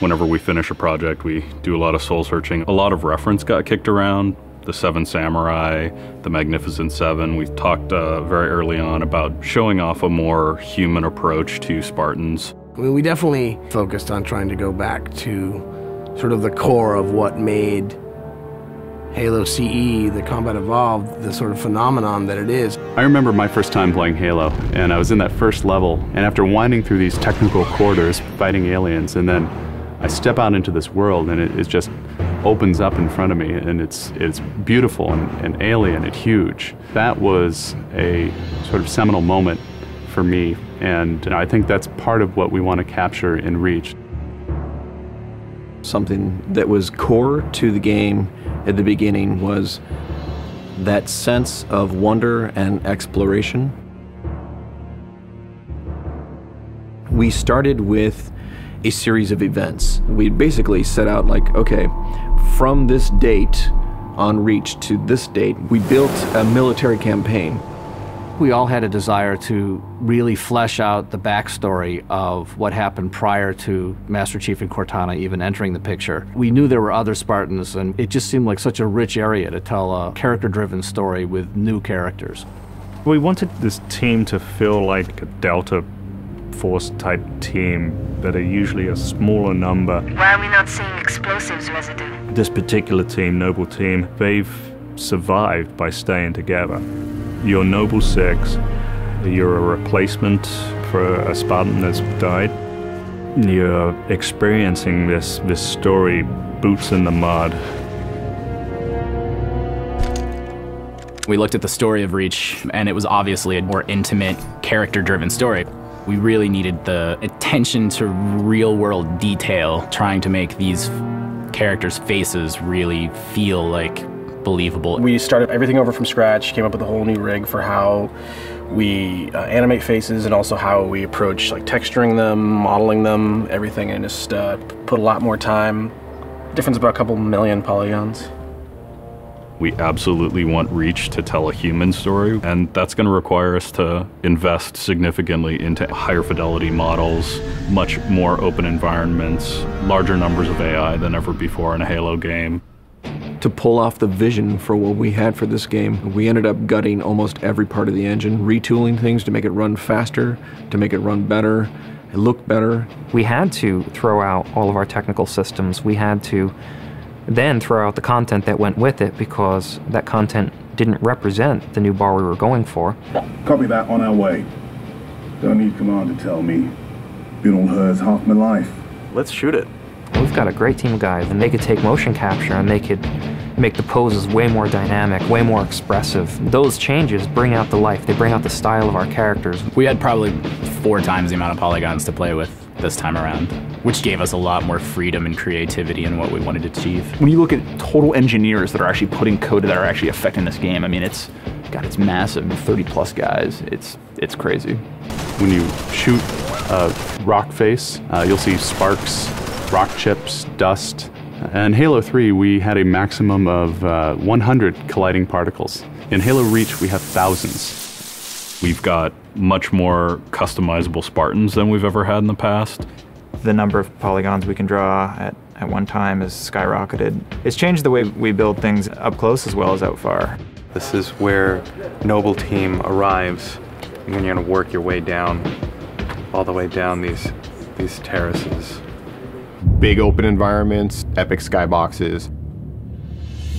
Whenever we finish a project, we do a lot of soul searching. A lot of reference got kicked around. The Seven Samurai, the Magnificent Seven. We talked very early on about showing off a more human approach to Spartans. We definitely focused on trying to go back to sort of the core of what made Halo CE, the Combat Evolved, the sort of phenomenon that it is. I remember my first time playing Halo, and I was in that first level, and after winding through these technical corridors, fighting aliens, and then I step out into this world, and it just opens up in front of me, and it's beautiful and alien and huge. That was a sort of seminal moment for me, and I think that's part of what we want to capture in Reach. Something that was core to the game at the beginning was that sense of wonder and exploration. We started with a series of events. We basically set out like, okay, from this date on Reach to this date, we built a military campaign. We all had a desire to really flesh out the backstory of what happened prior to Master Chief and Cortana even entering the picture. We knew there were other Spartans, and it just seemed like such a rich area to tell a character-driven story with new characters. We wanted this team to feel like a Delta Force type team that are usually a smaller number. Why are we not seeing explosives residue? This particular team, Noble Team, they've survived by staying together. You're Noble 6, you're a replacement for a Spartan that's died. You're experiencing this story, boots in the mud. We looked at the story of Reach, and it was obviously a more intimate, character-driven story. We really needed the attention to real-world detail, trying to make these characters' faces really feel like believable. We started everything over from scratch, came up with a whole new rig for how we animate faces and also how we approach like texturing them, modeling them, everything, and just put a lot more time. Difference about a couple million polygons. We absolutely want Reach to tell a human story, and that's going to require us to invest significantly into higher fidelity models, much more open environments, larger numbers of AI than ever before in a Halo game. To pull off the vision for what we had for this game, we ended up gutting almost every part of the engine, retooling things to make it run faster, to make it run better, it looked better. We had to throw out all of our technical systems. We had to then throw out the content that went with it because that content didn't represent the new bar we were going for. Copy that, on our way. Don't need command to tell me. Been on hers half my life. Let's shoot it. We've got a great team of guys, and they could take motion capture and they could make the poses way more dynamic, way more expressive. Those changes bring out the life, they bring out the style of our characters. We had probably 4 times the amount of polygons to play with this time around, which gave us a lot more freedom and creativity in what we wanted to achieve. When you look at total engineers that are actually putting code that are actually affecting this game, I mean, it's massive, 30+ guys. It's crazy. When you shoot a rock face, you'll see sparks, rock chips, dust. In Halo 3, we had a maximum of 100 colliding particles. In Halo Reach, we have thousands. We've got much more customizable Spartans than we've ever had in the past. The number of polygons we can draw at one time has skyrocketed. It's changed the way we build things up close as well as out far. This is where Noble Team arrives, and then you're going to work your way down, all the way down these terraces. Big open environments, epic skyboxes.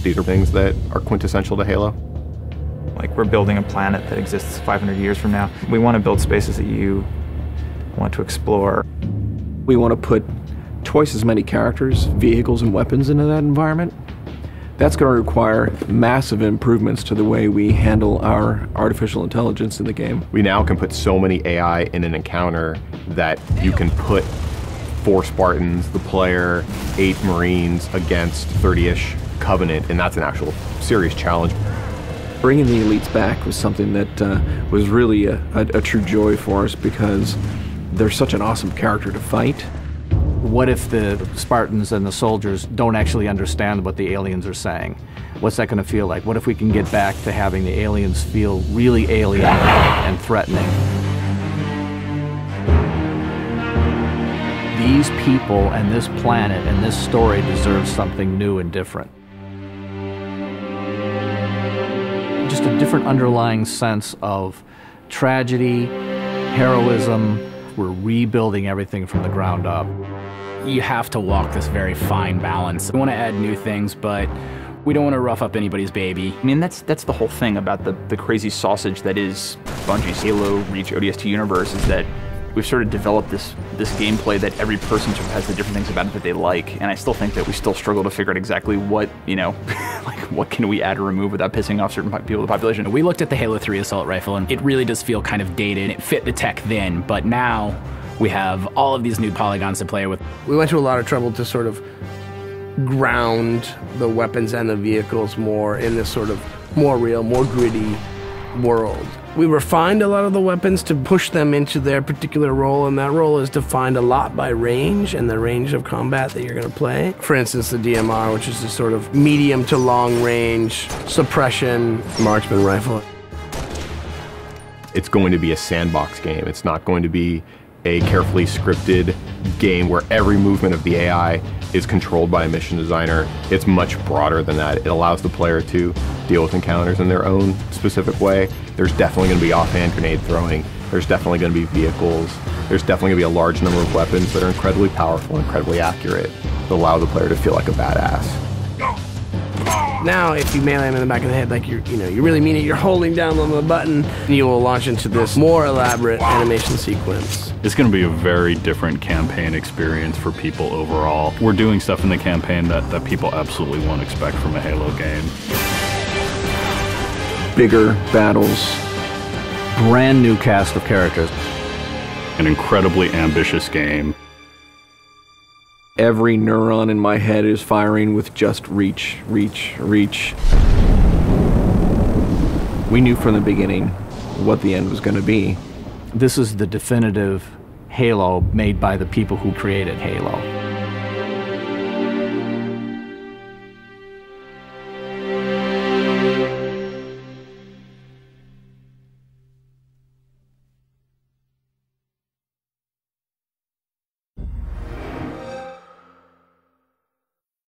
These are things that are quintessential to Halo. Like, we're building a planet that exists 500 years from now. We want to build spaces that you want to explore. We want to put twice as many characters, vehicles, and weapons into that environment. That's going to require massive improvements to the way we handle our artificial intelligence in the game. We now can put so many AI in an encounter that you can put 4 Spartans, the player, 8 Marines against 30-ish Covenant, and that's an actual serious challenge. Bringing the elites back was something that was really a true joy for us because they're such an awesome character to fight. What if the Spartans and the soldiers don't actually understand what the aliens are saying? What's that going to feel like? What if we can get back to having the aliens feel really alien and threatening? these people and this planet and this story deserves something new and different. Just a different underlying sense of tragedy, heroism. We're rebuilding everything from the ground up. You have to walk this very fine balance. We want to add new things, but we don't want to rough up anybody's baby. I mean, that's the whole thing about the crazy sausage that is Bungie's Halo Reach ODST universe, is that we've sort of developed this gameplay that every person sort of has the different things about it that they like, and I still think that we still struggle to figure out exactly what, you know, like what can we add or remove without pissing off certain people in the population. We looked at the Halo 3 assault rifle, and it really does feel kind of dated. It fit the tech then, but now we have all of these new polygons to play with. We went to a lot of trouble to sort of ground the weapons and the vehicles more in this sort of more real, more gritty world. We refined a lot of the weapons to push them into their particular role, and that role is defined a lot by range and the range of combat that you're going to play. For instance, the DMR, which is a sort of medium to long range suppression marksman rifle. It's going to be a sandbox game. It's not going to be a carefully scripted game where every movement of the AI is controlled by a mission designer. It's much broader than that. It allows the player to deal with encounters in their own specific way. There's definitely going to be offhand grenade throwing. There's definitely going to be vehicles. There's definitely going to be a large number of weapons that are incredibly powerful, incredibly accurate, that allow the player to feel like a badass. Now, if you melee him in the back of the head, like you really mean it, you're holding down on the button, you will launch into this more elaborate animation sequence. It's going to be a very different campaign experience for people overall. We're doing stuff in the campaign that people absolutely won't expect from a Halo game. Bigger battles. Brand new cast of characters. An incredibly ambitious game. Every neuron in my head is firing with just reach, reach, reach. We knew from the beginning what the end was going to be. This is the definitive Halo made by the people who created Halo.